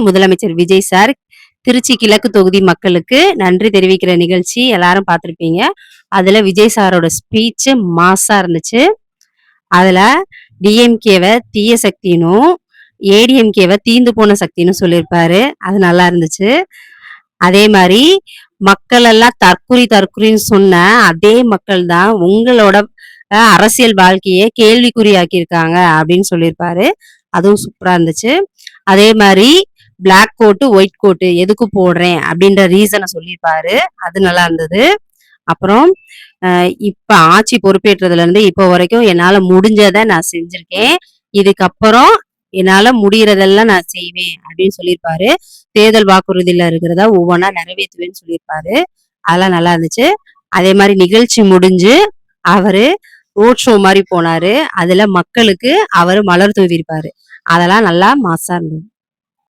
முதலமைச்சர் விஜய் சார் திருச்சி கிழக்கு தொகுதி மக்களுக்கு நன்றி தெரிவிக்கிற நிகழ்ச்சி எல்லாரும் பார்த்திருப்பீங்க. அதுல விஜய் சாரோட ஸ்பீச் மாஸா இருந்துச்சு. அதுல டிஎம்கேவ தீய சக்தினும் ஏடிஎம்கேவ தீந்து போன சக்தின்னு சொல்லியிருப்பாரு. அது நல்லா இருந்துச்சு. அதே மாதிரி மக்கள் எல்லாம் தற்குறின்னு சொன்ன அதே மக்கள் தான் உங்களோட அரசியல் வாழ்க்கையை கேள்விக்குறியாக்கி இருக்காங்க அப்படின்னு சொல்லியிருப்பாரு. அதுவும் சூப்பரா இருந்துச்சு. அதே மாதிரி பிளாக் கோட்டு ஒயிட் கோட்டு எதுக்கு போடுறேன் அப்படின்ற ரீசனை சொல்லியிருப்பாரு. அது நல்லா இருந்தது. அப்புறம் இப்ப ஆட்சி பொறுப்பேற்றதுல இருந்து இப்போ வரைக்கும் என்னால முடிஞ்சதை நான் செஞ்சிருக்கேன். இதுக்கப்புறம் என்னால முடியறதெல்லாம் நான் செய்வேன் அப்படின்னு சொல்லியிருப்பாரு. தேர்தல் வாக்குறுதியில இருக்கிறதா ஒவ்வொன்றா நிறைவேற்றுவேன்னு சொல்லியிருப்பாரு. அதெல்லாம் நல்லா இருந்துச்சு. அதே மாதிரி நிகழ்ச்சி முடிஞ்சு அவரு ரோட் ஷோ மாதிரி போனாரு. அதுல மக்களுக்கு அவரு மலர் தூவி இருப்பாரு. அதெல்லாம் நல்லா மாசா இருந்தது.